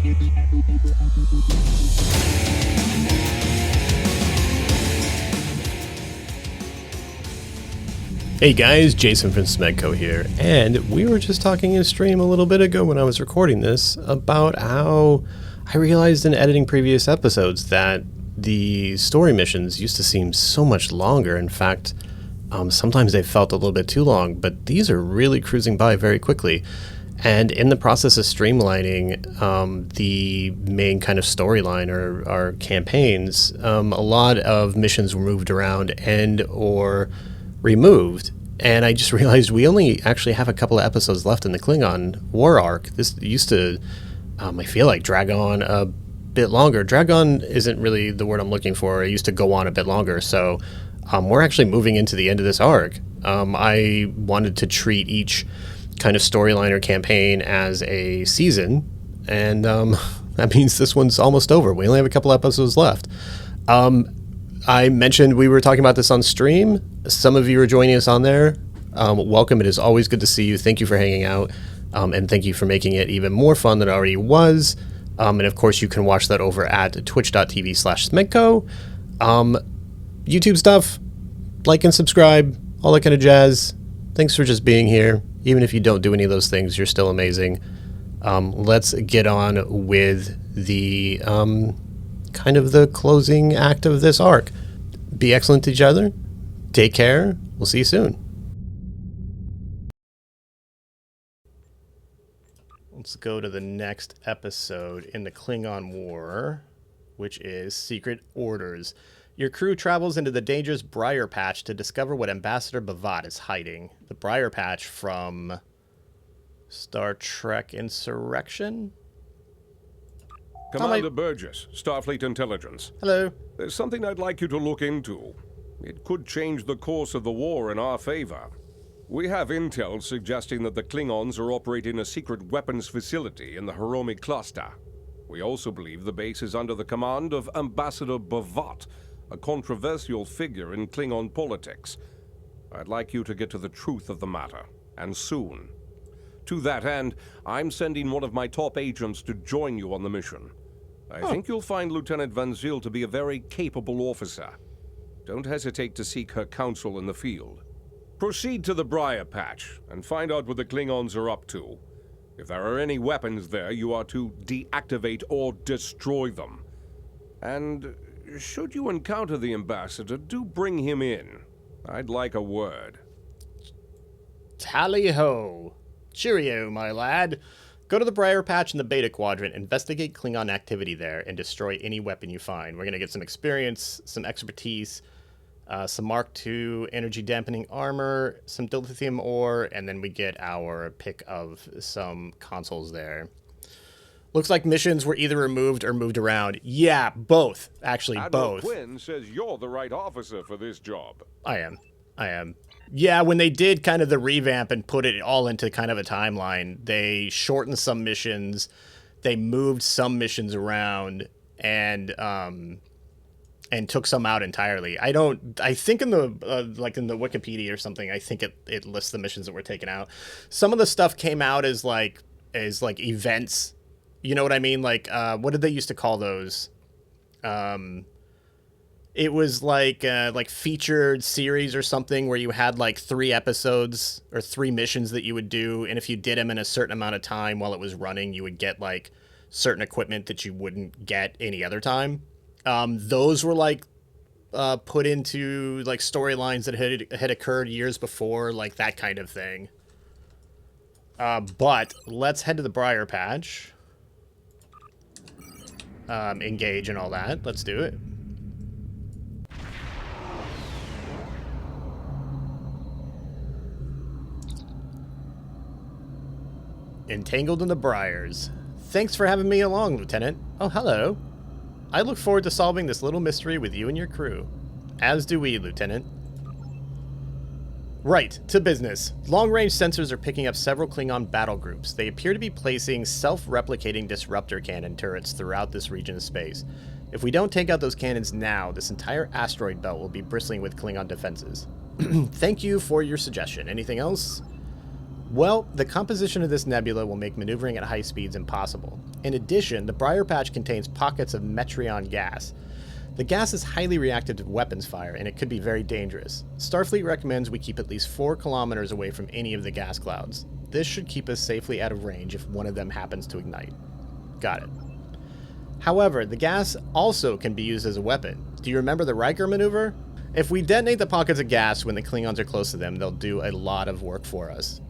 Hey guys, Jason from SmeggCo here, and we were just talking in stream a little bit ago when I was recording this about how I realized in editing previous episodes that the story missions used to seem so much longer. In fact, sometimes they felt a little bit too long, but these are really cruising by very quickly. And in the process of streamlining the main kind of storyline or our campaigns, a lot of missions were moved around and or removed, and I just realized we only actually have a couple of episodes left in the Klingon War arc. This used to, I feel like, drag on a bit longer. Drag on isn't really the word I'm looking for. It used to go on a bit longer, so we're actually moving into the end of this arc. I wanted to treat each kind of storyline or campaign as a season, and that means this one's almost over. We only have a couple episodes left. I mentioned we were talking about this on stream. Some of you are joining us on there. Welcome. It is always good to see you. Thank you for hanging out. And thank you for making it even more fun than it already was. And of course, you can watch that over at twitch.tv/SmeggCo. YouTube stuff, like and subscribe, all that kind of jazz. Thanks for just being here. Even if you don't do any of those things, you're still amazing. Let's get on with the kind of the closing act of this arc. Be excellent to each other. Take care. We'll see you soon. Let's go to the next episode in the Klingon War, which is Secret Orders. Your crew travels into the dangerous Briar Patch to discover what Ambassador Bavat is hiding. The Briar Patch from Star Trek Insurrection? Commander Burgess, Starfleet Intelligence. Hello. There's something I'd like you to look into. It could change the course of the war in our favor. We have intel suggesting that the Klingons are operating a secret weapons facility in the Hiromi cluster. We also believe the base is under the command of Ambassador Bavat, a controversial figure in Klingon politics. I'd like you to get to the truth of the matter, and soon. To that end, I'm sending one of my top agents to join you on the mission. I think you'll find Lieutenant Van Zyl to be a very capable officer. Don't hesitate to seek her counsel in the field. Proceed to the Briar Patch and find out what the Klingons are up to. If there are any weapons there, you are to deactivate or destroy them. And should you encounter the ambassador, do bring him in. I'd like a word. Tally-ho. Cheerio, my lad. Go to the Briar Patch in the Beta Quadrant, investigate Klingon activity there, and destroy any weapon you find. We're going to get some experience, some expertise, some Mark II energy dampening armor, some dilithium ore, and then we get our pick of some consoles there. Looks like missions were either removed or moved around. Yeah, both. Actually, Admiral both. Quinn says you're the right officer for this job. I am. Yeah, when they did kind of the revamp and put it all into kind of a timeline, they shortened some missions, they moved some missions around, and took some out entirely. I think in the like in the Wikipedia or something, I think it lists the missions that were taken out. Some of the stuff came out as like events. You know what I mean? Like what did they used to call those? It was like featured series or something where you had like 3 episodes or 3 missions that you would do, and if you did them in a certain amount of time while it was running, you would get like certain equipment that you wouldn't get any other time. Those were like put into like storylines that had occurred years before, like that kind of thing. But let's head to the Briar Patch. Engage and all that. Let's do it. Entangled in the briars. Thanks for having me along, Lieutenant. Oh, hello. I look forward to solving this little mystery with you and your crew. As do we, Lieutenant. Right, to business. Long-range sensors are picking up several Klingon battle groups. They appear to be placing self-replicating disruptor cannon turrets throughout this region of space. If we don't take out those cannons now, this entire asteroid belt will be bristling with Klingon defenses. Thank you for your suggestion. Anything else? Well, the composition of this nebula will make maneuvering at high speeds impossible. In addition, the Briar Patch contains pockets of Metreon gas. The gas is highly reactive to weapons fire, and it could be very dangerous. Starfleet recommends we keep at least 4 kilometers away from any of the gas clouds. This should keep us safely out of range if one of them happens to ignite. Got it. However, the gas also can be used as a weapon. Do you remember the Riker maneuver? If we detonate the pockets of gas when the Klingons are close to them, they'll do a lot of work for us.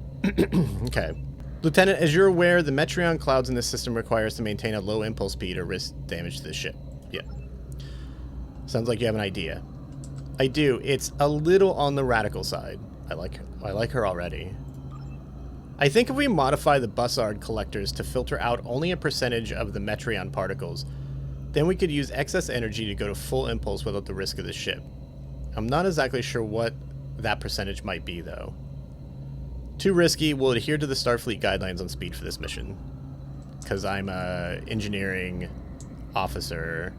Okay. Lieutenant, as you're aware, the Metreon clouds in this system require us to maintain a low impulse speed or risk damage to the ship. Yeah. Sounds like you have an idea. I do. It's a little on the radical side. I like her already. I think if we modify the Bussard collectors to filter out only a percentage of the Metreon particles, then we could use excess energy to go to full impulse without the risk of the ship. I'm not exactly sure what that percentage might be, though. Too risky. We'll adhere to the Starfleet guidelines on speed for this mission. Because I'm a engineering officer.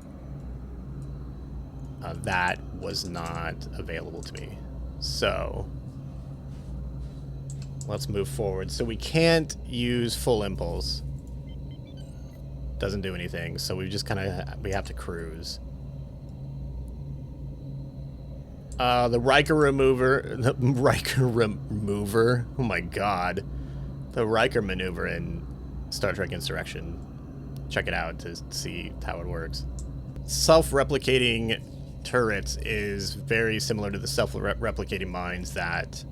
That was not available to me. So let's move forward. So we can't use full impulse. Doesn't do anything. So we just we have to cruise. The Riker remover. The Riker remover. Oh my god. The Riker maneuver in Star Trek Insurrection. Check it out to see how it works. Self-replicating turrets is very similar to the self-replicating mines that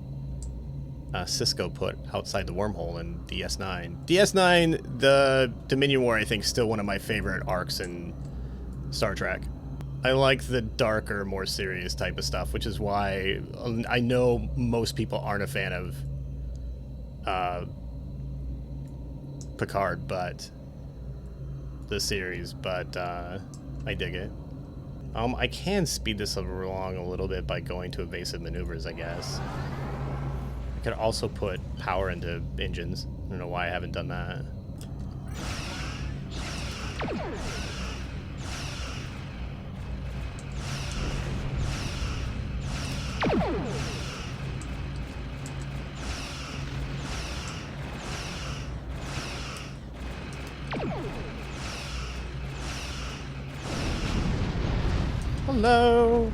Cisco put outside the wormhole in DS9. DS9, the Dominion War, I think, is still one of my favorite arcs in Star Trek. I like the darker, more serious type of stuff, which is why I know most people aren't a fan of Picard, but the series, but I dig it. I can speed this along a little bit by going to evasive maneuvers, I guess. I could also put power into engines. I don't know why I haven't done that. Hello.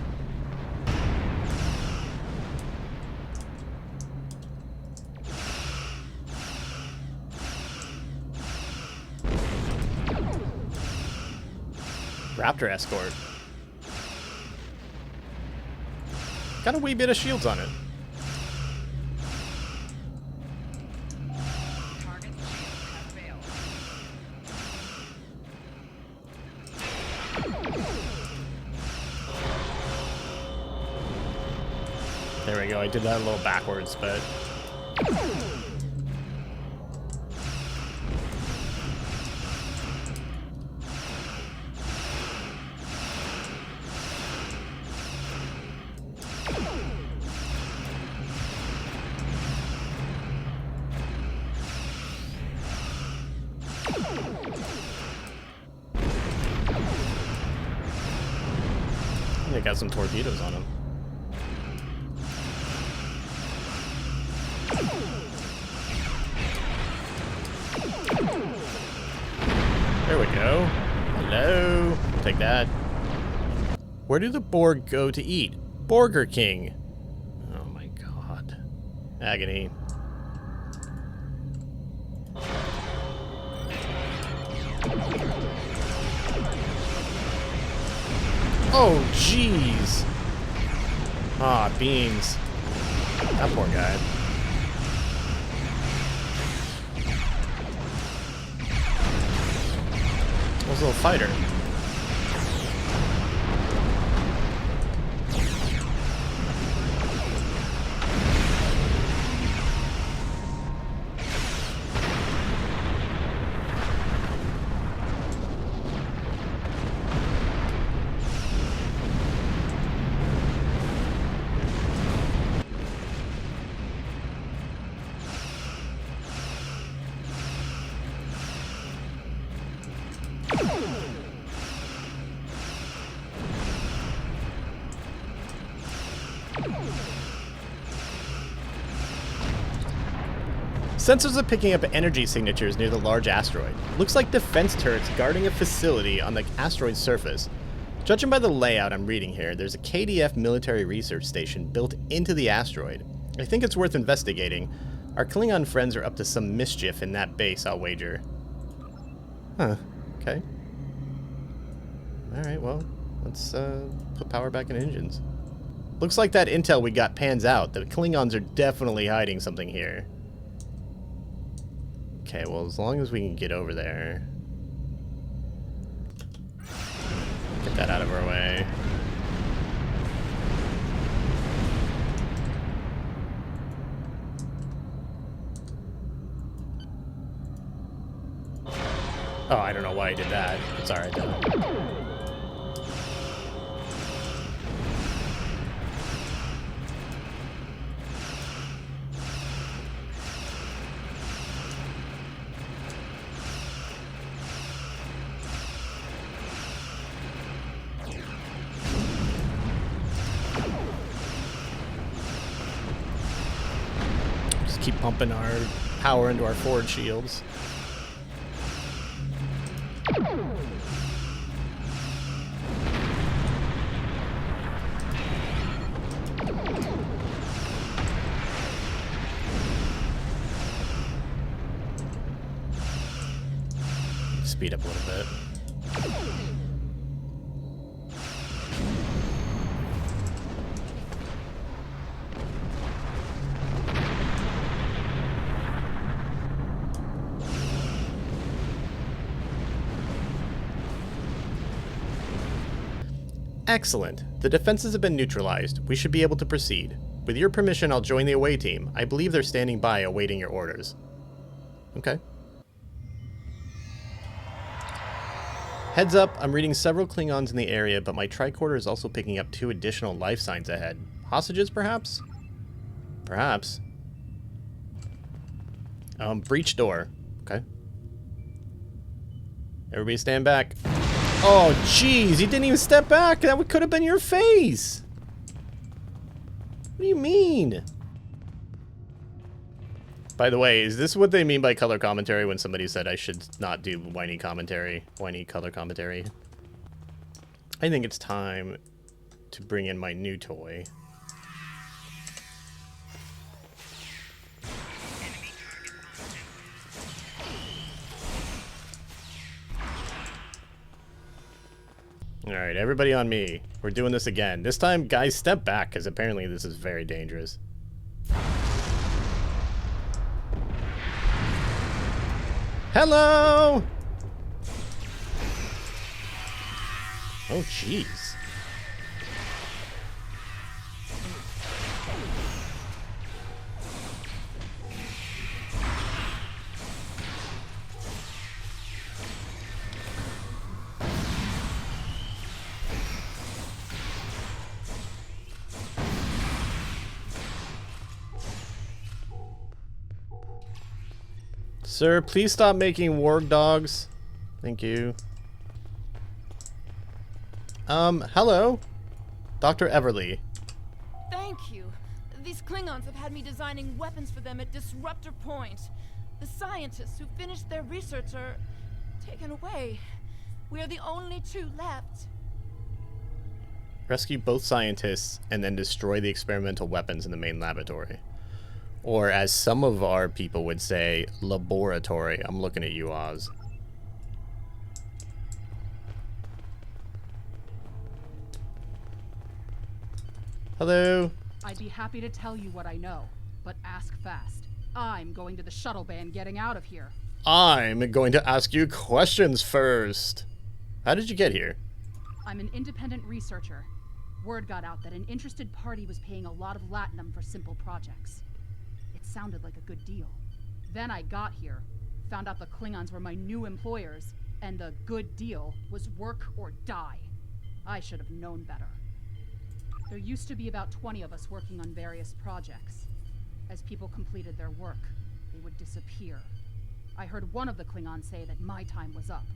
Raptor escort. Got a wee bit of shields on it. There we go. I did that a little backwards, but they got some torpedoes on them. There we go. Hello. Take that. Where do the Borg go to eat? Burger King. Oh my god. Agony. Oh, jeez. Ah, beans. That poor guy. That was a little fighter. Sensors are picking up energy signatures near the large asteroid. Looks like defense turrets guarding a facility on the asteroid's surface. Judging by the layout I'm reading here, there's a KDF military research station built into the asteroid. I think it's worth investigating. Our Klingon friends are up to some mischief in that base, I'll wager. Huh. Okay. Alright, well, let's put power back in engines. Looks like that intel we got pans out. The Klingons are definitely hiding something here. Okay, well, as long as we can get over there. Get that out of our way. Oh, I don't know why I did that. It's alright, though. Keep pumping our power into our forward shields. Speed up a little bit. Excellent. The defenses have been neutralized. We should be able to proceed. With your permission, I'll join the away team. I believe they're standing by awaiting your orders. Okay. Heads up, I'm reading several Klingons in the area, but my tricorder is also picking up 2 additional life signs ahead. Hostages, perhaps? Perhaps. Breach door. Okay. Everybody stand back. Oh, jeez, you didn't even step back. That could have been your face. What do you mean? By the way, is this what they mean by color commentary when somebody said I should not do whiny commentary, whiny color commentary? I think it's time to bring in my new toy. Alright, everybody on me. We're doing this again. This time, guys, step back, because apparently this is very dangerous. Hello! Oh, jeez. Sir, please stop making warg dogs. Thank you. Hello? Dr. Everly. Thank you. These Klingons have had me designing weapons for them at Disruptor Point. The scientists who finished their research are taken away. We are the only 2 left. Rescue both scientists and then destroy the experimental weapons in the main laboratory. Or, as some of our people would say, laboratory. I'm looking at you, Oz. Hello? I'd be happy to tell you what I know, but ask fast. I'm going to the shuttle bay and getting out of here. I'm going to ask you questions first. How did you get here? I'm an independent researcher. Word got out that an interested party was paying a lot of latinum for simple projects. It sounded like a good deal. Then I got here, found out the Klingons were my new employers, and the good deal was work or die. I should have known better. There used to be about 20 of us working on various projects. As people completed their work, they would disappear. I heard one of the Klingons say that my time was up.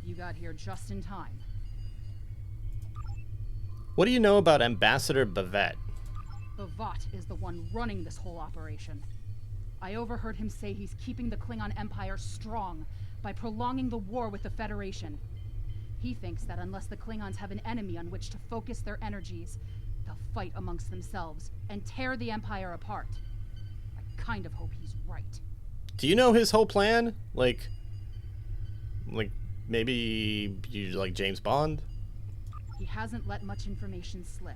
You got here just in time. What do you know about Ambassador Bavet? Bavat is the one running this whole operation. I overheard him say he's keeping the Klingon Empire strong by prolonging the war with the Federation. He thinks that unless the Klingons have an enemy on which to focus their energies, they'll fight amongst themselves and tear the Empire apart. I kind of hope he's right. Do you know his whole plan? Like maybe you like James Bond? He hasn't let much information slip,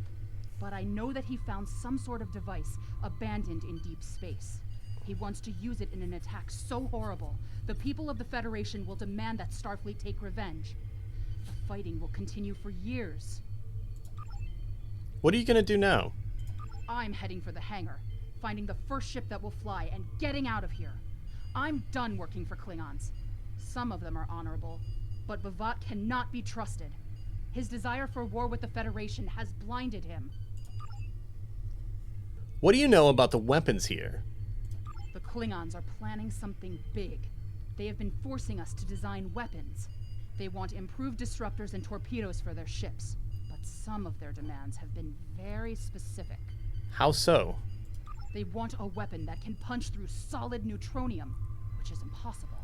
but I know that he found some sort of device abandoned in deep space. He wants to use it in an attack so horrible, the people of the Federation will demand that Starfleet take revenge. The fighting will continue for years. What are you gonna do now? I'm heading for the hangar, finding the first ship that will fly, and getting out of here. I'm done working for Klingons. Some of them are honorable, but Vivat cannot be trusted. His desire for war with the Federation has blinded him. What do you know about the weapons here? The Klingons are planning something big. They have been forcing us to design weapons. They want improved disruptors and torpedoes for their ships, but some of their demands have been very specific. How so? They want a weapon that can punch through solid neutronium, which is impossible.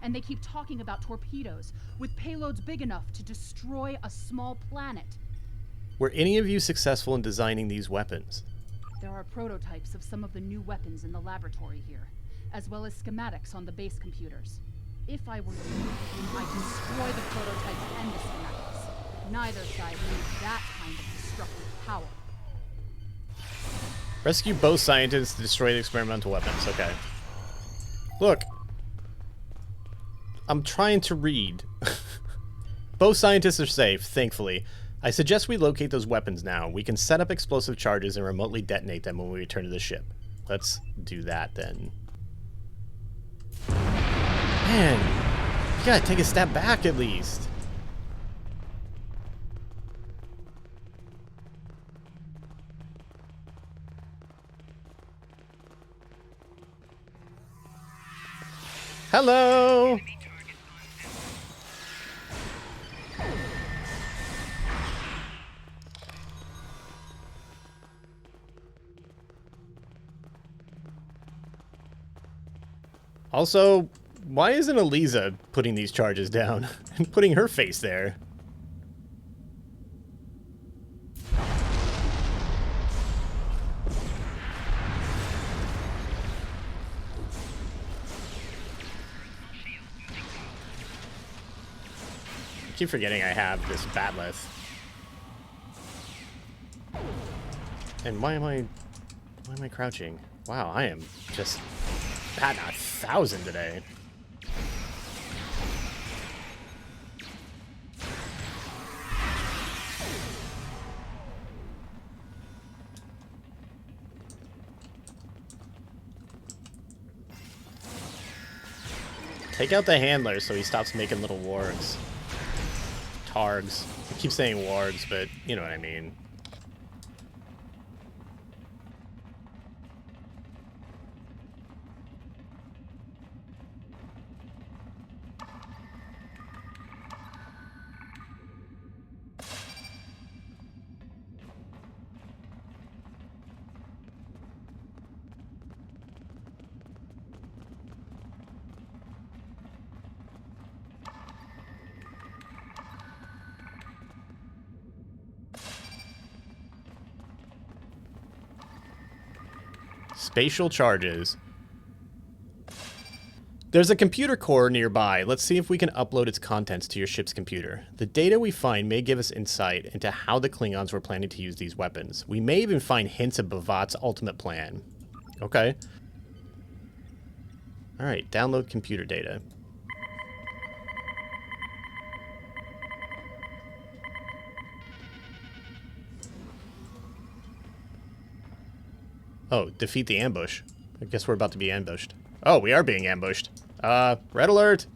And they keep talking about torpedoes with payloads big enough to destroy a small planet. Were any of you successful in designing these weapons? There are prototypes of some of the new weapons in the laboratory here, as well as schematics on the base computers. If I were you, I'd destroy the prototypes and the schematics. Neither side needs that kind of destructive power. Rescue both scientists to destroy the experimental weapons. Okay. Look. I'm trying to read. Both scientists are safe, thankfully. I suggest we locate those weapons now. We can set up explosive charges and remotely detonate them when we return to the ship. Let's do that then. Man, you gotta take a step back at least. Hello! Also, why isn't Eliza putting these charges down and putting her face there? I keep forgetting I have this batleth. And why am I crouching? Wow, I am just batting 1,000 today. Take out the handler so he stops making little wargs. Targs. I keep saying wargs, but you know what I mean. Spatial charges. There's a computer core nearby. Let's see if we can upload its contents to your ship's computer. The data we find may give us insight into how the Klingons were planning to use these weapons. We may even find hints of Bavat's ultimate plan. Okay. Alright, download computer data. Oh, defeat the ambush. I guess we're about to be ambushed. Oh, we are being ambushed. Red alert!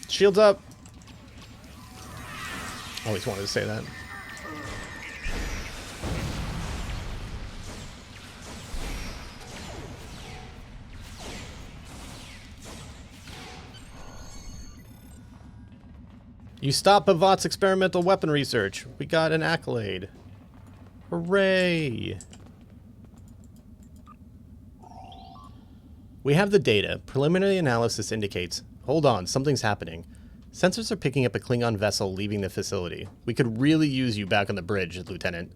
Shields up! Always wanted to say that. You stopped Bavat's experimental weapon research. We got an accolade. Hooray! We have the data. Preliminary analysis indicates... Hold on, something's happening. Sensors are picking up a Klingon vessel leaving the facility. We could really use you back on the bridge, Lieutenant.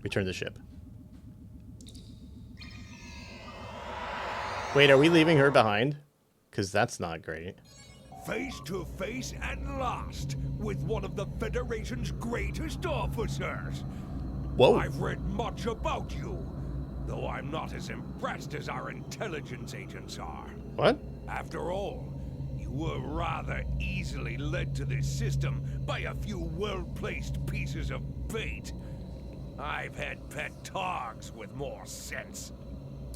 Return the ship. Wait, are we leaving her behind? Because that's not great. Face to face at last with one of the Federation's greatest officers. Whoa. I've read much about you, though I'm not as impressed as our intelligence agents are. What? After all, you were rather easily led to this system by a few well-placed pieces of bait. I've had pet dogs with more sense.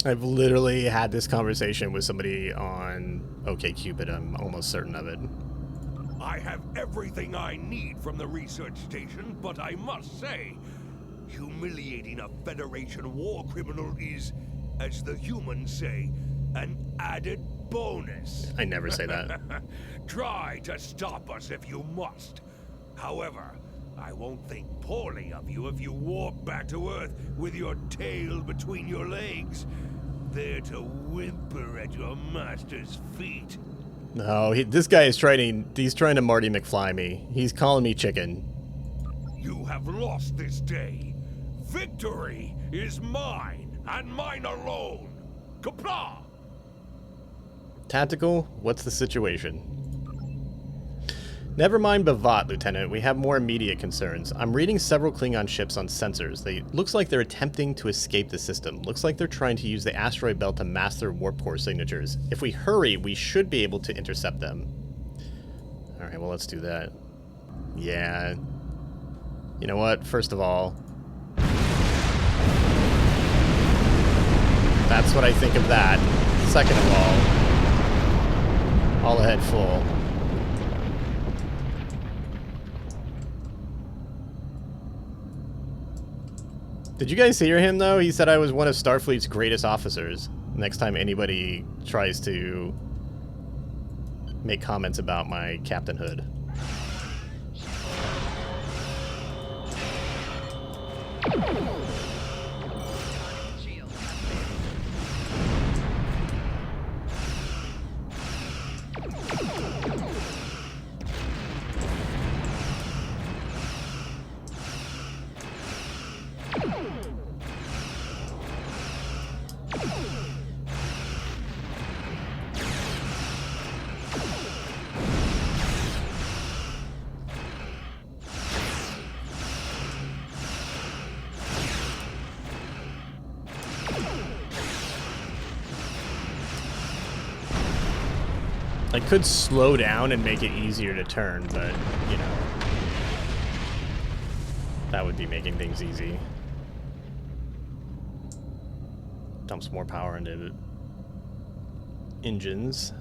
I've literally had this conversation with somebody on OkCupid. I'm almost certain of it. I have everything I need from the research station, but I must say, humiliating a Federation war criminal is, as the humans say, an added bonus. I never say that. Try to stop us if you must. However, I won't think poorly of you if you walk back to Earth with your tail between your legs, there to whimper at your master's feet. No, this guy is he's trying to Marty McFly me. He's calling me chicken. You have lost this day. Victory is mine, and mine alone. Qapla'! Tactical, what's the situation? Never mind Bavat, Lieutenant. We have more immediate concerns. I'm reading several Klingon ships on sensors. Looks like they're attempting to escape the system. Looks like they're trying to use the asteroid belt to mask their warp core signatures. If we hurry, we should be able to intercept them. Alright, well, let's do that. Yeah. You know what? First of all... That's what I think of that. Second of all ahead full. Did you guys hear him, though? He said I was one of Starfleet's greatest officers. Next time anybody tries to make comments about my captainhood. I could slow down and make it easier to turn, but, you know, that would be making things easy. Dumps more power into engines.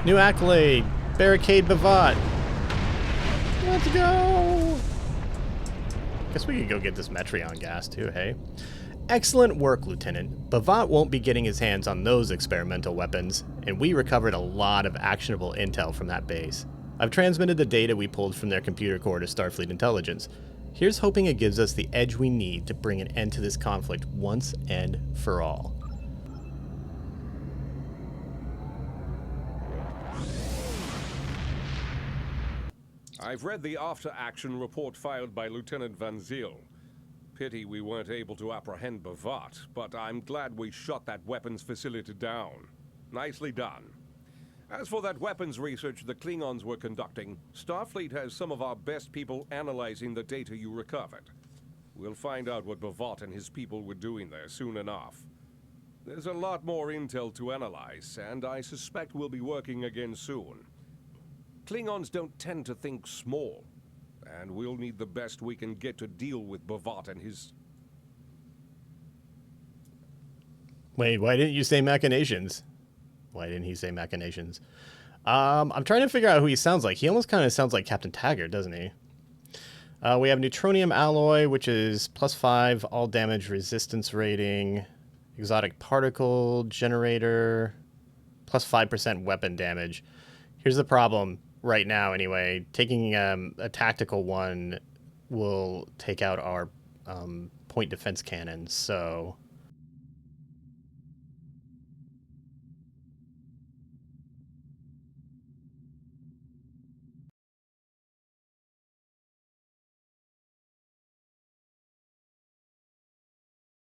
New accolade, Barricade Bavat. Let's go. Guess we could go get this Metreon gas too, hey? Excellent work, Lieutenant. Bavat won't be getting his hands on those experimental weapons, and we recovered a lot of actionable intel from that base. I've transmitted the data we pulled from their computer core to Starfleet Intelligence. Here's hoping it gives us the edge we need to bring an end to this conflict once and for all. I've read the after-action report filed by Lieutenant Van Zyl. Pity we weren't able to apprehend Bavat, but I'm glad we shot that weapons facility down. Nicely done. As for that weapons research the Klingons were conducting, Starfleet has some of our best people analyzing the data you recovered. We'll find out what Bavat and his people were doing there soon enough. There's a lot more intel to analyze, and I suspect we'll be working again soon. Klingons don't tend to think small, and we'll need the best we can get to deal with Bovat and his... Wait, why didn't you say machinations? Why didn't he say machinations? I'm trying to figure out who he sounds like. He almost kind of sounds like Captain Taggart, doesn't he? We have neutronium alloy, which is +5 all damage resistance rating. Exotic particle generator, +5% weapon damage. Here's the problem right now, anyway. Taking a tactical one will take out our point defense cannons, so